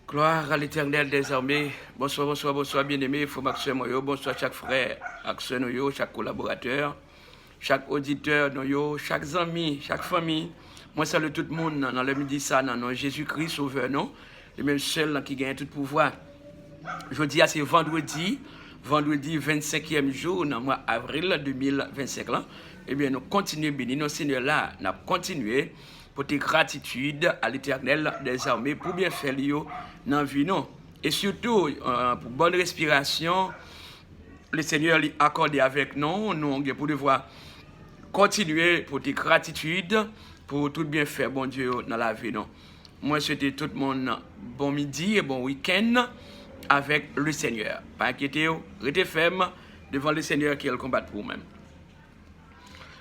Gloire à l'Éternel des armées. Bonsoir, bonsoir, bonsoir, bien-aimés, frères Maxime Moyo. Bonsoir chaque frère, chaque Noyo, chaque collaborateur, chaque auditeur Noyo, chaque ami, chaque famille. Moi, salue tout le monde dans le midi ça, dans nom Jésus-Christ, sauveur, non? Le même seul qui gagne tout pouvoir. Je dis, c'est vendredi 25e jour, dans le mois avril 2025. Là. Eh bien, nous continuons, béni, nos Seigneur là, nous continuons pour tes gratitude à l'Éternel des armées, pour bien faire dans la vie, non? Et surtout, pour bonne respiration, le Seigneur l'a accordé avec nous, nous pour devoir continuer pour tes gratitude, pour tout bien faire, bon Dieu, dans la vie, non? Moi, souhaite tout le monde bon midi et bon week-end avec le Seigneur. Pas inquiétez, restez ferme devant le Seigneur qui est le combat pour vous-même.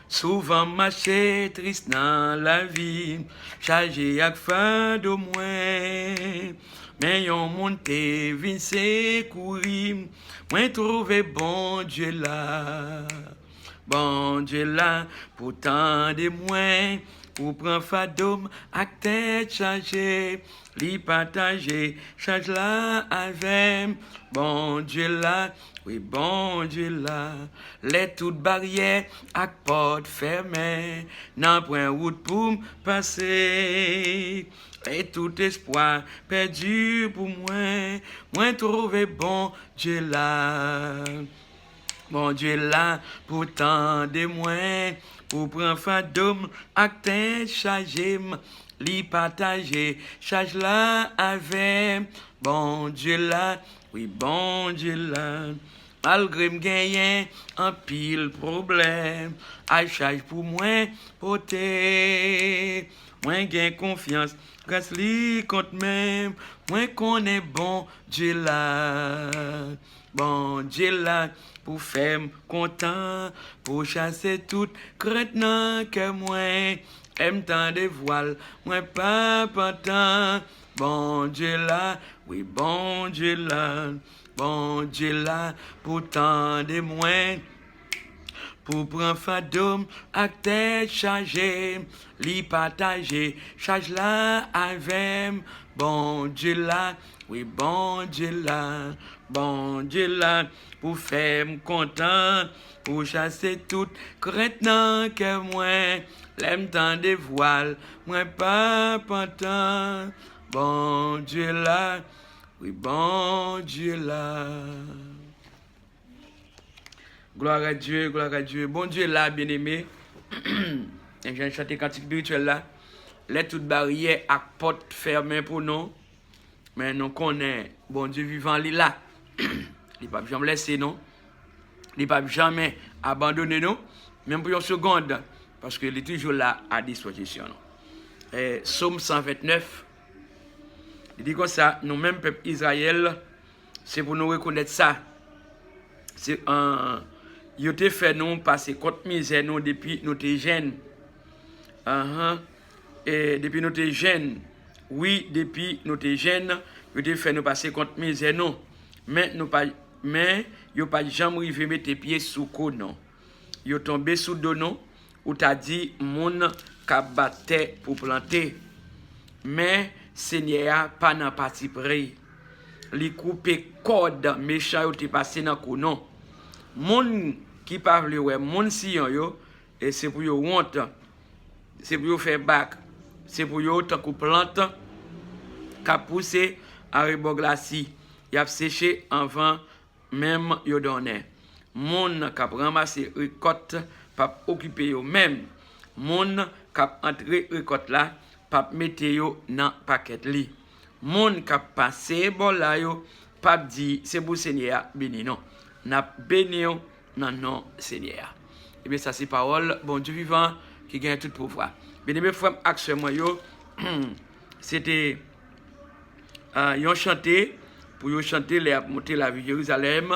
Souvent marché triste dans la vie, chargé avec fin de moins. Mais yon monté, vin secourir, moi trouvé bon Dieu là. Bon Dieu là, pour tant de moins, pour prendre fadom, avec tête chargée, li partager, charge là avec. Bon Dieu là, oui, bon Dieu là, les toutes barrières ak porte fermées, n'en point route pour passer. Et tout espoir perdu pour moi trouvé bon Dieu là. Bon Dieu là, pour tant de moins, pour prendre fadom, ak tête chargée, li partager, charge là avec. Bon Dieu là, oui, bon Dieu là, malgré m'gagner un pile problème, à charge pour moi, poté, moi gain confiance, grâce li compte même, moi connais bon Dieu là, bon Dieu là, pour faire content, pour chasser toute crainte que moi, aime tant de voiles, moi pas content. Bon Dieu là, oui, bon Dieu là, bon Dieu là, pour tant de moins, pour prendre fadom, ak tête chargée, li partager, charge là avec. Bon Dieu là, oui, bon Dieu là, bon Dieu là, pour faire content, pour chasser toute crainte que moi, l'aime tant de voiles, moi pas content. Bon Dieu là, oui, bon Dieu là. Gloire à Dieu, gloire à Dieu. Bon Dieu là, bien-aimé. Et j'ai chanté cantique spirituel là. Les toutes barrières à porte fermées pour nous. Mais nous connaissons, bon Dieu vivant, il est là. Il ne va jamais laisser nous. Il ne va jamais abandonner nous. Même pour une seconde. Parce qu'il est toujours là à disposition. Psaume 129. Il dit comme ça, nous-mêmes, peuple Israël, c'est pour nous reconnaître ça. C'est un. Il a fait nous passer contre misère nous depuis nous étions jeunes. Et depuis nous étions jeunes. Oui, depuis nous étions jeunes, il a fait nous passer contre misère nous. Mais il n'a pas jamais arrivé à mettre tes pieds sous le non. Il a tombé sous le dos, où tu as dit, mon cap battait pour planter. Mais Seigneur pas dans parti près. Li couper corde méchant qui passé dans le Moun qui parle ouais moun si yo et c'est pour yo honte. C'est pour yo faire bac. C'est pour yo tant que plante qu'a poussé à rebord glacis. Y a séché avant même yo donné. Moun qui ramasser récolte pas occuper yo même. Moun qui entrer récolte là pas mettre yo dans paquet li. Moun qui passé bon là yo pas dit c'est pour Seigneur béni non. N'a béni dans nom Seigneur. Et bien ça c'est parole bon Dieu vivant qui gagne tout pouvoir. Bien-aimés frères action moi yo c'était yon chanté pour yon chanter les monter la ville Jérusalem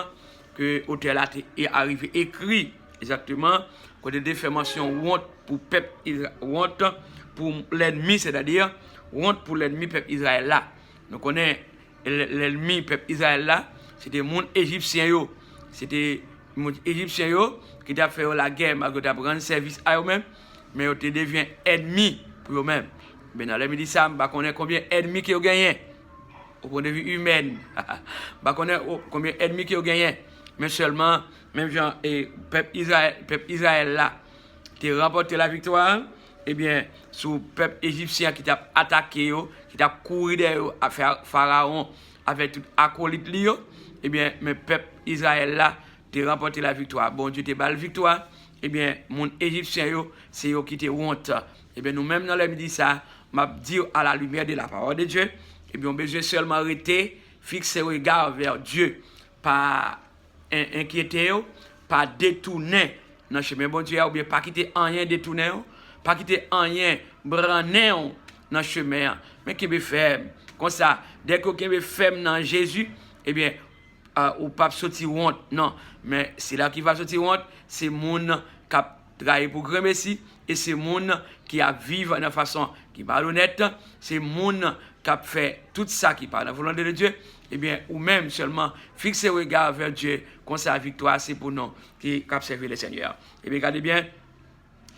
que hôtel a est arrivé écrit exactement côté déformation honte pour peuple honte pour l'ennemi c'est-à-dire honte pour l'ennemi peuple Israël là. Nous connaissons l'ennemi peuple Israël là, c'était monde égyptien yo. C'était les Égyptiens qui ont fait la guerre, qui ont rendu service à eux-mêmes, mais ils deviennent ennemis pour eux-mêmes. Mais dans le midi, ça, on connaît combien d'ennemis qui ont gagné. au point de vue humain. Bah, connaît combien d'ennemis qui ont gagné, mais seulement, même genre, peuple Israël là, qui a remporté la victoire, eh bien, sous peuple égyptien qui t'a attaqué, qui t'a couru derrière à faire Pharaon avec tout acolyte, eh bien, mais peuple Israël là, qui a remporté la victoire. Bon Dieu, t'es bas la victoire, eh bien, mon égyptien, c'est eux qui te honte. Eh bien, nous-mêmes, dans le midi, ça, m'a dit à la lumière de la parole de Dieu, eh bien, on besoin seulement arrêter, fixer le regard vers Dieu, pas inquiéter, pas détourner dans le chemin bon Dieu, ou bien pas quitter rien détourner, pas quitter rien branner dans le chemin, mais qui est ferme. Comme ça, dès que vous êtes ferme dans Jésus, eh bien, ou pas sortir honte, non, mais c'est là qui va sortir honte, c'est moun qui a travaillé pour grand Messie, et c'est moun qui a vécu de façon qui pas honnête, c'est moun qui a fait tout ça qui parle dans la volonté de Dieu, eh bien, ou même seulement fixer le regard vers Dieu, comme ça, la victoire, c'est pour nous qui a servi le Seigneur. Eh bien, regardez bien,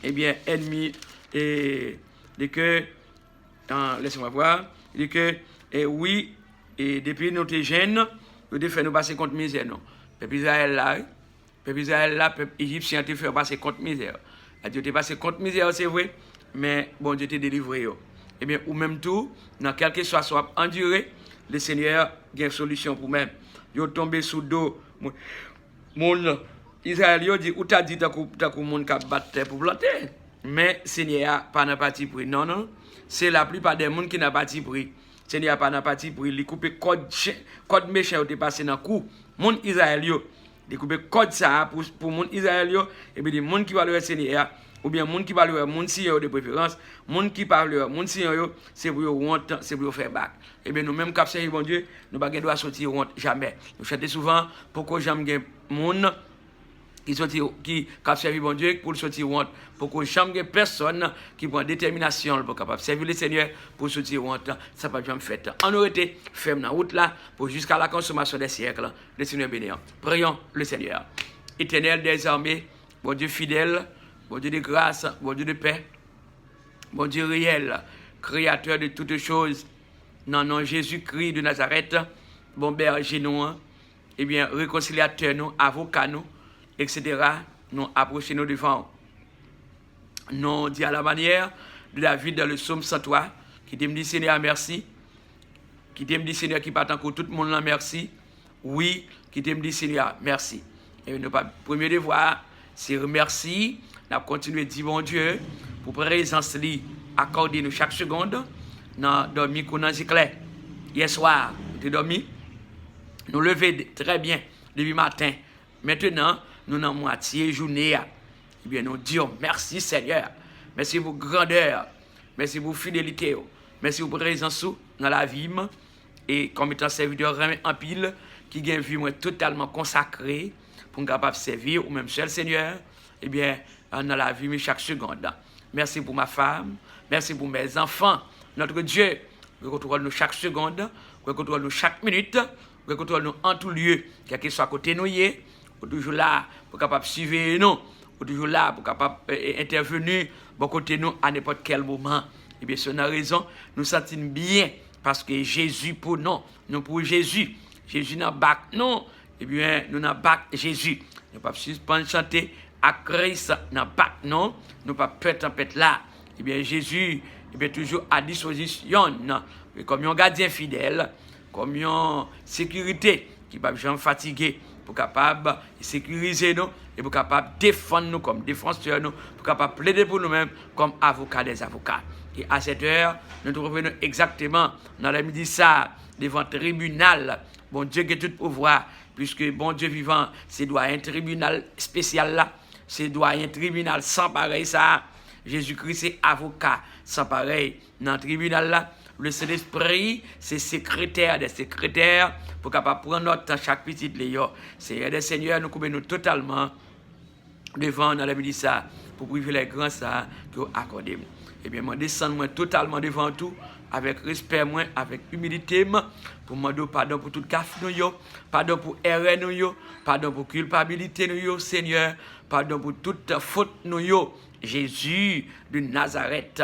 eh bien, ennemi, et que, laissez-moi voir, et que, oui, et depuis notre jeunes, nous devons faire nous passer contre misère, non. Peuple Israël là, peuple égyptien, te fait passer contre misère. Dieu te passé contre misère, c'est vrai, mais bon Dieu t'a délivré. Eh bien, ou même tout, dans quel que soit enduré, le Seigneur a une solution pour même. Yo tombé sous dos, mon Israël, yo dit, ou t'as dit, t'as monde qui battre pour planter. Mais le Seigneur pas n'a parti pour. Non, c'est la plupart des gens qui n'a parti pour. Le Seigneur pas n'a parti pour. Il coupe code méchant, il passé dans le coup. Mon Israël, il coupe code ça pour mon Israël, et puis les gens qui parlent le Seigneur, ou bien les gens qui parlent mon Seigneur de préférence, les gens qui parlent mon Seigneur, c'est pour honte, c'est pour faire bac. Et bien nous-mêmes, cap Seigneur, bon Dieu, nous ne pouvons pas sortir honte, jamais. Nous chantons souvent, pourquoi j'aime des gens qui cap servir bon Dieu pour sortir honte, pourquoi j'aime des personnes qui prennent détermination pour capable servir le Seigneur pour sortir honte, ça ne peut jamais faire. On aurait été ferme dans la route là, pour jusqu'à la consommation des siècles, le Seigneur béni. Prions le Seigneur. Éternel des armées, bon Dieu fidèle, bon Dieu de grâce, bon Dieu de paix, bon Dieu réel, créateur de toutes choses, non, non, Jésus-Christ de Nazareth, bon berger nous, eh bien, réconciliateur nous, avocat nous, etc., nous approchons nous devant. Nous dit à la manière de David dans le psaume 103, qui te dit Seigneur merci, qui te dit Seigneur qui part encore tout le monde là merci, oui, qui te dit Seigneur merci. Et nous pas premier devoir, c'est remercier, nous continuer à dire bon Dieu pour présence li accorder nous chaque seconde, dans dormi qu'on a clair. Hier soir, tu dormi, nous lever très bien depuis matin. Maintenant, nous dans moitié journée. Eh bien, nous disons merci Seigneur. Merci pour grandeur. Merci pour fidélité. Merci pour présence dans la vie. Et comme étant serviteur en pile, qui a une vie totalement consacrée pour nous capable de servir, ou même seul Seigneur, eh bien, dans la vie chaque seconde. Merci pour ma femme. Merci pour mes enfants. Notre Dieu, vous contrôlez nous chaque seconde, vous contrôlez nous chaque minute, vous contrôlez nous en tout lieu, quel que soit à côté de nous, vous toujours là pour capable suivre nous, vous toujours là pour capable intervenir pour côté nous à n'importe quel moment. Et bien, c'est une raison, nous sentons bien parce que Jésus pour nous, nous pour Jésus. Jésus n'a pas non, et bien, nous n'a pas Jésus. Nous ne pouvons pas suspendre chanter à Christ n'a pas non, nous ne pouvons pas tempête là. Et bien, Jésus est toujours à disposition, comme un gardien fidèle, comme une sécurité qui ne peut pas jamais fatiguer pour capable de sécuriser nous et pour capable de défendre nous comme défenseurs, nous, pour capable de plaider pour nous-mêmes comme avocats des avocats. Et à cette heure, nous nous trouvons exactement dans la midi ça, devant le tribunal. Bon Dieu qui est tout pouvoir, puisque bon Dieu vivant, c'est doyen tribunal spécial là, c'est doyen tribunal sans pareil ça. Jésus-Christ c'est avocat sans pareil dans le tribunal là. Le Saint-Esprit, c'est secrétaire des secrétaires pour capable prendre notre temps chaque petite léo. Seigneur des Seigneurs, nous couvrons totalement devant dans la midi ça pour priver les grands ça que vous accordez. Eh bien, moi descends moi totalement devant tout avec respect moi, avec humilité pour demander pardon pour toute gaffe nous yo, pardon pour erreur nous yo, pardon pour culpabilité nous yo, Seigneur, pardon pour toute faute nous yo. Jésus de Nazareth,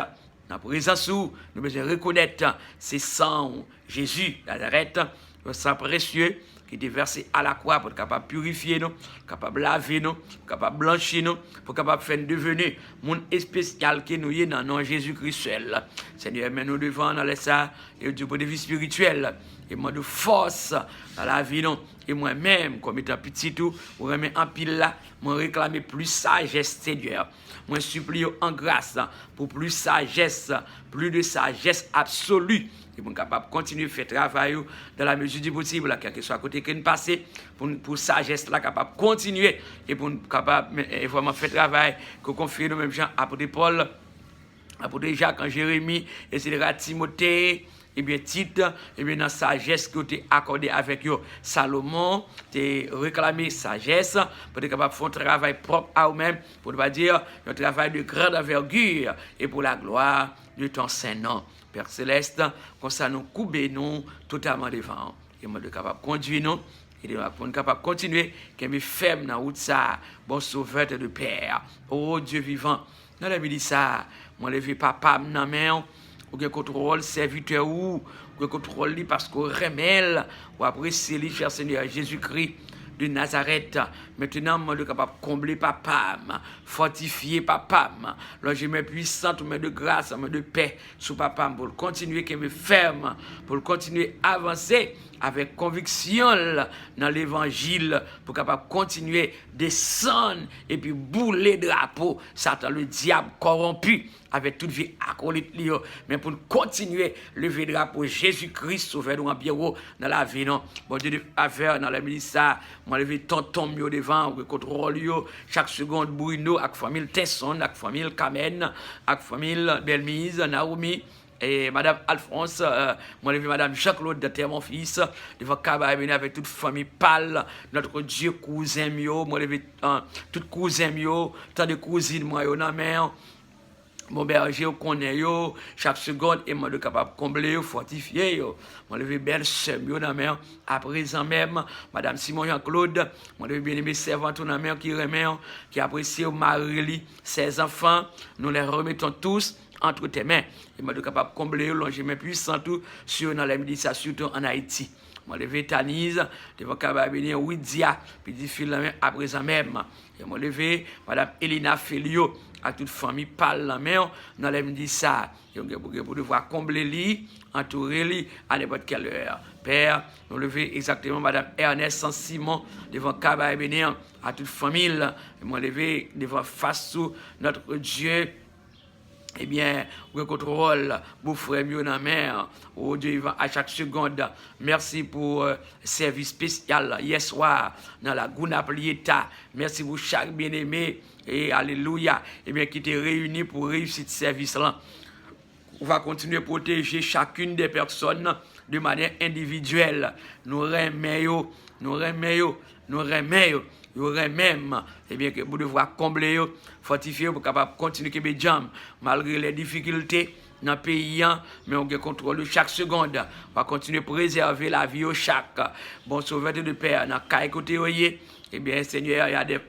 dans la présence où nous besoin reconnaître c'est sang Jésus Nazareth, le sang précieux qui est versé à la croix pour être capable de purifier nous, capable de laver nous, capable de blanchir nous, pour capable de faire devenir monde spécial que nous y dans le nom de Jésus-Christ seul. Seigneur, mets-nous devant dans les ça et du point de vue spirituel. Et moi de force dans la vie non. Et moi-même, comme étant petit tout, ou remet en pile là, moi réclamer plus sagesse, Seigneur. Moi supplie en grâce pour plus sagesse, plus de sagesse absolue. Et pour capable de continuer à faire travail dans la mesure du possible, quel que soit à côté que nous passons, pour sagesse là, capable de continuer et pour capable vraiment faire travail, que confie nous mêmes gens, apôtre Paul, apôtre Jacques, Jérémie, etc., Timothée, et bien Tite, et bien dans sagesse que tu as accordé avec eux. Salomon, tu as réclamé sagesse pour être capable de faire un travail propre à eux-mêmes, pour ne pas dire un travail de grande envergure et pour la gloire de ton Saint-Nom. Père Céleste, comme ça nous couper nous totalement devant. Et moi de capable de conduire nous, et de capable de continuer, qui est ferme dans la route ça, bon sauveur de Père. Oh Dieu vivant, dans la vie ça, moi lever papa dans main, ou que contrôle serviteur ou que contrôle lui parce qu'on remet ou apprécier lui cher Seigneur Jésus-Christ de Nazareth. Maintenant, moi, je suis capable de combler papa, fortifier papa. Là, je me puissant, je de grâce, je de paix sur papa pour continuer qu'il me ferme, pour continuer à avancer avec conviction dans l'évangile, pour capable continuer à descendre et puis bouler drapeau, Satan, le diable corrompu, avec toute vie acolyte, mais pour continuer à lever le drapeau Jésus-Christ, sauveur nous en bureau dans la vie, non. Bon Dieu, affaire dans la ministère, moi, lever tonton mieux devant, ou contrôle, chaque seconde, Bruno, avec famille Tesson, avec famille Kamen, avec famille Belmise, Naomi, et Madame Alphonse, moi, levé Madame Jacques-Claude de Terre, mon fils, devant Kabaïbéné avec toute famille pâle, notre Dieu cousin mio, moi, levé toute cousin mio, tant de cousines, moi, yo, nan mère. Mon berger, on connaît yo, chaque seconde, et moi, de capable de combler, fortifier yo. Moi, levé belle sœur, yo, dans mer, à présent même, Madame Simon Jean-Claude, moi, levé bien-aimé servante, dans mer, qui remet, qui apprécie Marie, ses enfants, nous les remettons tous entre tes mains. Et moi, de capable de combler, longer mes puissants tout, sur dans la méditation, surtout en Haïti. Moi, levé Tanise, devant Kababini, Ouidia, puis dit fil à présent même. Et moi, levé Madame Elina Felio, à toute famille parle la main, dans les dit ça. Pour devoir combler lui, entourer lui à n'importe quelle heure. Père, nous lever exactement Madame Ernest Simon, devant Kababini, à toute famille. Et moi, levé devant face sous notre Dieu. Eh bien, vous contrôle, vous frère mieux dans la mer, oh Dieu, à chaque seconde. Merci pour service spécial hier soir dans la Gouna Plieta. Merci pour chaque bien-aimé, et alléluia, eh bien, qui était réuni pour réussir ce service-là. On va continuer à protéger chacune des personnes de manière individuelle. Nous remettons, nous remettons, nous remettons. Il y aurait même, eh bien, que vous devez combler, fortifier pour capable continuer à faire jam malgré les difficultés dans le pays, mais on contrôle chaque seconde. On va continuer à préserver la vie au chaque. Bon, sauveur de Père, dans le côté, eh bien, Seigneur, il y a des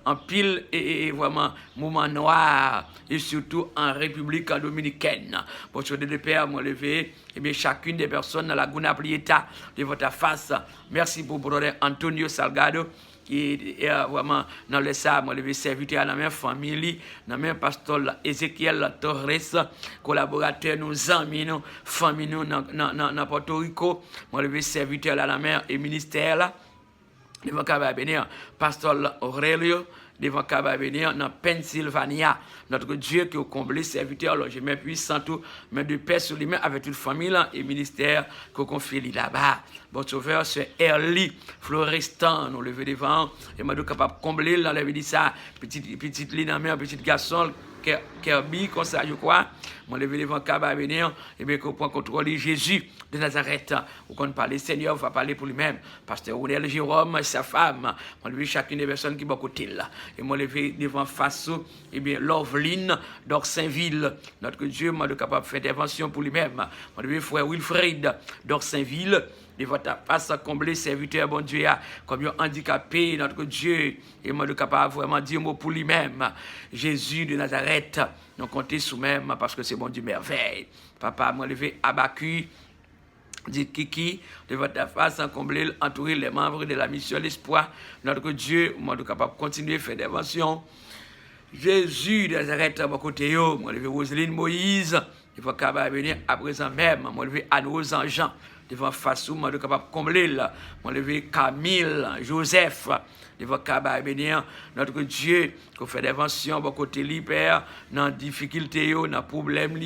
en pile et vraiment moment noir, et surtout en République dominicaine. Bon, sauveur de Père, moi levé, eh bien, chacune des personnes dans la Gouna Plieta de votre face. Merci pour brother Antonio Salgado, qui est vraiment dans le sable, le serviteur dans la même famille, dans le même pasteur Ezekiel Torres, collaborateur, nous amis, nous, famille, nous, dans Porto Rico, moi, le serviteur dans la mer et ministère, là, devant Kababénia, pasteur Aurelio, devant Kababénia, dans Pennsylvania, notre Dieu qui a comblé serviteur, alors je mets puissant tout, mais de paix sur lui-même avec toute famille là, et ministère qu'on confie là-bas. Bon sauveur, c'est Erli, Florestan, nous lever devant, et moi, capable de combler, là, dit ça, petite ligne en mer, petit garçon, Kirby, comme ça, je crois. Moi, lever devant Kababénia, et bien qu'on prend contrôle Jésus de Nazareth. Ou qu'on parle, Seigneur, on va parler pour lui-même. Pasteur Oudel Jérôme, sa femme, moi, lever chacune des personnes qui sont à côté là. Et moi, lever devant face, et bien, Loveline, d'Orsainville, notre Dieu, moi, de capable de faire intervention pour lui-même. Moi, lever frère Wilfred, d'Orsainville, de votre face à combler serviteur, bon Dieu, comme il handicapé, notre Dieu, et moi, de capable vraiment dire mot pour lui-même. Jésus de Nazareth, nous comptons sous même, parce que c'est bon Dieu merveille. Papa, moi levé Abacu, dit Kiki, devant ta face, combler, entourer les membres de la mission L'Espoir. Notre Dieu, moi, nous capable de continuer à faire des inventions. Jésus de Nazareth, à mon côté, moi, levé Roselyne Moïse, devant capable venir à présent même, moi, levé Anne-Rose Jean, devant face, moi, nous capable de combler, moi, levé Camille, Joseph, devant capable venir, notre Dieu, qu'on fait des inventions, mon côté, Père, dans difficulté, dans les problèmes,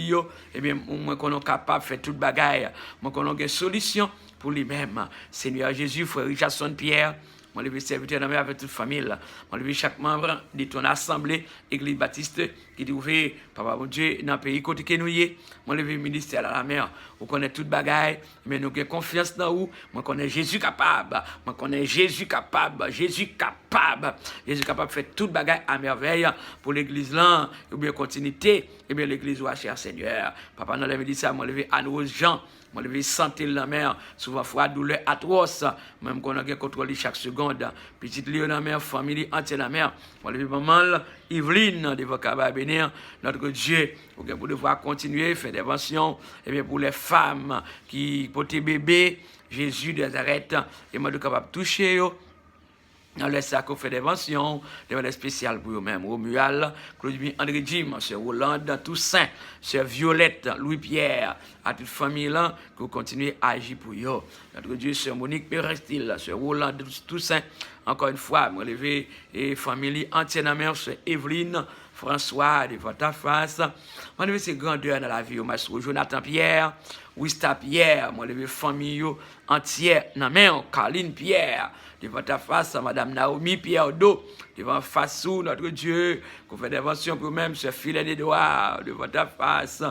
eh bien, moi, qu'on est capable de faire toute bagaille, moi, qu'on a une solution pour lui-même. Seigneur Jésus, frère Richardson Pierre, moi, le serviteur avec toute famille. Moi, le chaque membre de ton assemblée, Église Baptiste, qui est ouvert, Papa mon Dieu, dans le pays côté que nous y. Moi, le ministère à la mer. Vous connaissez toute bagaille, mais nous avons confiance dans vous. Moi, connais Jésus capable. Moi, connais Jésus capable. Jésus capable. Jésus capable de faire toute bagaille à merveille pour l'église là, ou bien continuité, et bien l'église ou cher Seigneur. Papa, nous l'avons dit ça, moi, le Anne-Rose Jean. Moi, je sentir la mer, souvent fois douleur atroce, même qu'on a contrôlé chaque seconde. Petite Léon la mer, famille entière la mer. Moi, je maman, Yveline, de vocabulaire bénir, notre Dieu, pour devoir continuer, faire des inventions, et bien pour les femmes qui portent bébé, Jésus de Nazareth, et moi, je suis capable de toucher. On laisse ça qu'on fait des inventions, des spéciales pour eux-mêmes. Romuald, Claude André Jim, Sœur Hollande, Toussaint, Sœur Violette, Louis-Pierre, à toute famille là, que vous continuez à agir pour eux. Notre Dieu, Sœur Monique Pérestil, Sœur Hollande, Toussaint, encore une fois, moi levé et famille entière de mère, Sœur Evelyne, François, de votre face. Moi levé ces grandeurs dans la vie, moi Jonathan Pierre, Wista Pierre, moi levé famille entière dans mère, Caroline Pierre. Devant ta face, Madame Naomi Pierre Do, devant face notre Dieu, qu'on fait des inventions pour même ce filet d'Édouard, devant ta face,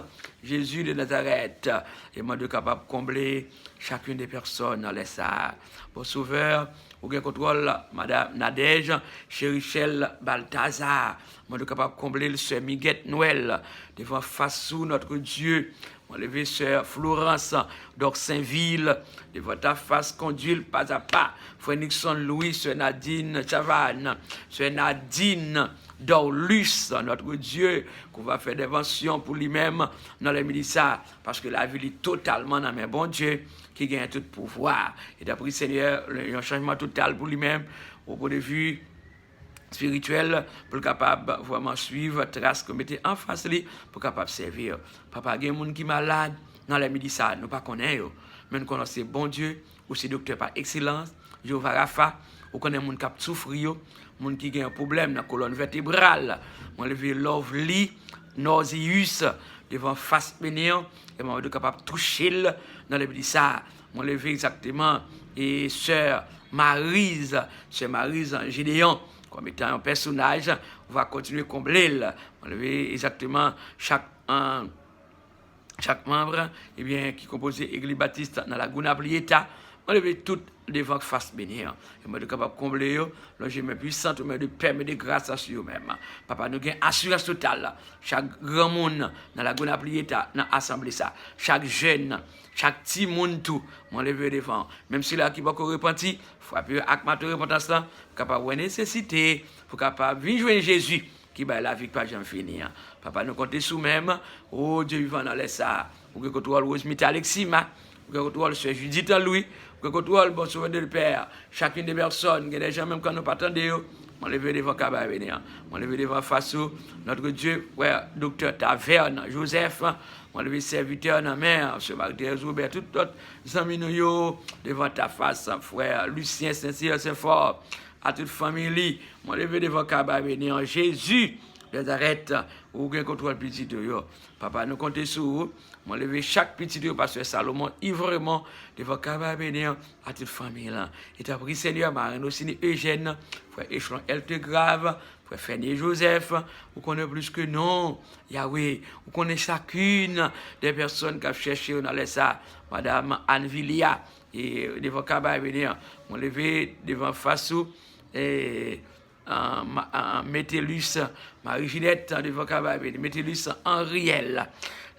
Jésus de Nazareth, et moi de capable de combler chacune des personnes dans les salles. Bon sauveur, ou bien contrôle Madame Nadège, Chérichel Balthazar, moi de capable de combler le Sœur Miguette Noël, devant face notre Dieu. Moi, levé Sœur Florence d'Orsainville, de votre face, conduire pas à pas. Frère Nixon Louis, Sœur Nadine Chavannes, Sœur Nadine d'Orlus, notre Dieu, qu'on va faire des inventions pour lui-même dans les militaires, parce que la vie est totalement dans mes bons Dieu, qui gagne tout pouvoir. Et d'après Seigneur, il y a un changement total pour lui-même, au point de vue spirituel pour capable vraiment suivre trace que mettez en face lui pour capable servir. Papa, il y a des gens qui sont malades dans les médecins, nous pas connaissons, mais nous connaissons bon Dieu, ou c'est docteur par excellence, Jéhovah Rapha, ou connaissons des gens qui souffrent, des gens qui ont un problème dans la colonne vertébrale, on levé Lovely, Nauseus, devant face bénéant, et on est capable de toucher dans les médecins. On levé exactement, et Sœur Maryse Gédéon, comme étant un personnage, on va continuer à combler. On lever exactement chaque membre qui compose l'Église Baptiste dans la Gouna Plieta. On lever tout devant face bénir. Et moi, je suis capable de combler. Là, j'ai mes puissantes, mais de permettre de grâce à eux-mêmes. Papa, nous avons assurance totale. Chaque grand monde dans la Gouna Plieta, dans l'Assemblée, chaque jeune, chaque petit monde, tout, on lever devant. Même si là, qui va repentir, frapper avec ma repentance là, capable de nécessité, pour capable de jouer Jésus qui va la vie pas jamais finir. Papa nous compter sous même, oh Dieu vivant dans les ça, pour que contrôle Rosmith Alexima, pour que contrôle Sœur Judith Louis, pour que contrôle bon sauveur de Père, chacune des personnes, des gens même quand nous pas attendez, on lever devant Kaba venir, on lever devant Faso, notre Dieu, frère docteur Taverne, Joseph, on lever serviteur dans mer, ce Marc-Thérèse Robert, tout autres amis nous devant ta face, frère Lucien Saint-Cyr, c'est fort, à toute famille, on lever devant Kaba venir, Jésus de Nazareth, ou bien contrôle petit de yo. Papa, nous comptons sur vous. Moi, lever chaque petit de pasteur Salomon, ivrément, devant Kaba bénir à toute famille. Et t'as pris Seigneur, Marine aussi, Eugène, frère Échelon Elte Grave, frère Fernier Joseph, vous connaissez plus que non, Yahweh, vous connaissez chacune des personnes qui ont cherché dans les ça, Madame Anne Villia, et devant Kaba bénir, moi, lever devant Fassou, et Métellus, Marie-Ginette, devant Kaba bénir, Métellus Henriel.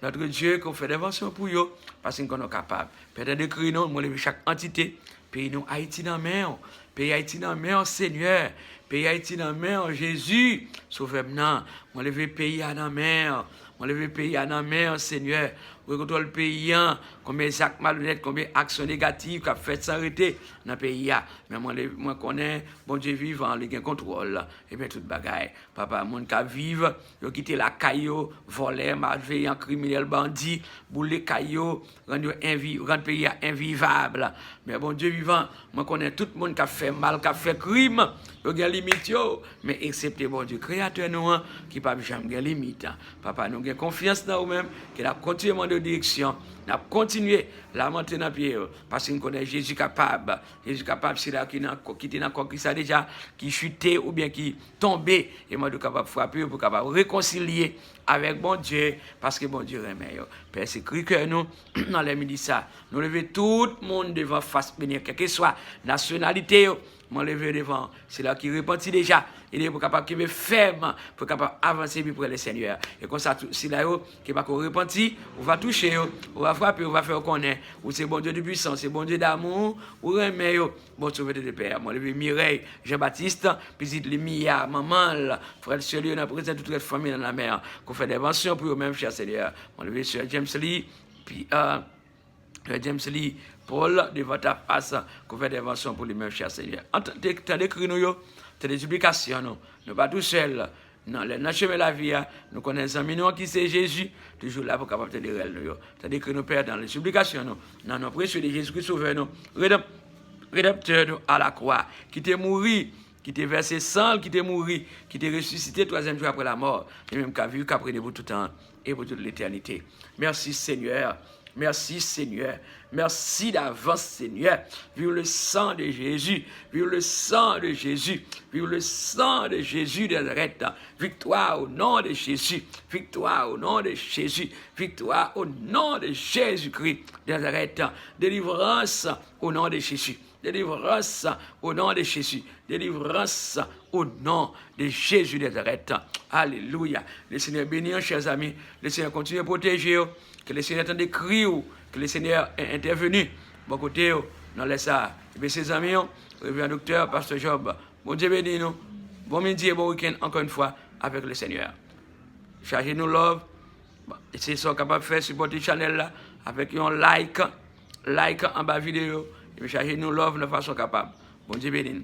Notre Dieu, qu'on fait des inventions pour eux, parce qu'on est capable. Peut-être d'écrire, nous, moi, chaque entité, pays nous, Haïti dans la mer, pays Haïti dans la mer, Seigneur, pays Haïti dans la mer, Jésus, sauvez-moi, moi, lever pays dans la mer, On lever le pays à la main, Seigneur. Recontrôle le pays, combien d'actes malhonnêtes, combien d'actions négatives qui ont fait s'arrêter dans le pays. Mais moi, connais, bon Dieu vivant, il y a un contrôle. Et bien, toute bagaille. Papa, mon qui vivent, ils ont quitté la caillou, volé, malveillant, criminel, bandit, boulé caillou, rendre le pays invivable. Mais bon Dieu vivant, moi, connais tout le monde qui a fait mal, qui a fait crime. Il y a des limites, mais excepté bon Dieu, créateur nous, qui n'a pas jamais de limite. Papa, nous avons confiance dans nous-mêmes, qu'il a continué de direction, nous avons continué la montée dans le pied, parce que nous connaissons Jésus capable. Jésus capable, c'est là qui était dans le ça déjà, qui chutait ou bien qui tombait, et moi, nous sommes capables de frapper pour capable réconcilier avec bon Dieu, parce que bon Dieu est meilleur. Père, c'est cru que nous, dans les midi ça, nous levons tout le monde devant face bénir, quelle que soit la nationalité, m'en lever devant, c'est là qui repentit déjà, il est pour capable de ferme, pour capable avancer pour le Seigneur. Et comme ça, c'est là qui va repentir, on va toucher, on va frapper, on va faire connaître, ou c'est bon Dieu de puissance, c'est bon Dieu d'amour, ou remet, bon sauveur de Père. M'en lever Mireille, Jean-Baptiste, petite Mia, maman, frère Sérieux, on a présenté toute la famille dans la mer, qu'on fait des inventions pour eux-mêmes, cher Seigneur. M'en lever sur James Lee, puis James Lee, Paul, devant ta face, qu'on fait des inventions pour lui-même, cher Seigneur. T'as décrit nous, t'as des supplications, nous ne pas tout seuls. Non, le chemin de la vie, nous connaissons un million qui c'est Jésus, toujours là pour capable de dire nous. T'as décrit nous, Père, dans les supplications, nous. Non, nous précieux de Jésus-Christ, sauveur, nous. Rédempteur, nous, à la croix, qui t'est mouru, qui t'est versé sang, qui t'est mouru, qui t'est ressuscité 3e jour après la mort, et même qu'a vu, qu'a pris pour tout temps et pour toute l'éternité. Merci, Seigneur. Merci Seigneur. Merci d'avance Seigneur. Vive le sang de Jésus. Vive le sang de Jésus. Vive le sang de Jésus de Nazareth. Victoire au nom de Jésus. Victoire au nom de Jésus. Victoire au nom de Jésus-Christ de Nazareth. Délivrance au nom de Jésus. Délivrance au nom de Jésus. Délivrance au nom de Jésus de Nazareth. Alléluia. Le Seigneur bénit, chers amis. Le Seigneur continue à protéger. Que le Seigneur entende crier, que le Seigneur est intervenu. Bon côté, non laisse ça. Et bien, ses amis, révérend docteur, pasteur Job, bon Dieu béni nous. Bon midi et bon week-end encore une fois avec le Seigneur. Chargez-nous love. Et c'est ça capable de faire supporter la chaîne là avec un like en bas vidéo. Et chargez-nous love de façon capable. Bon Dieu béni.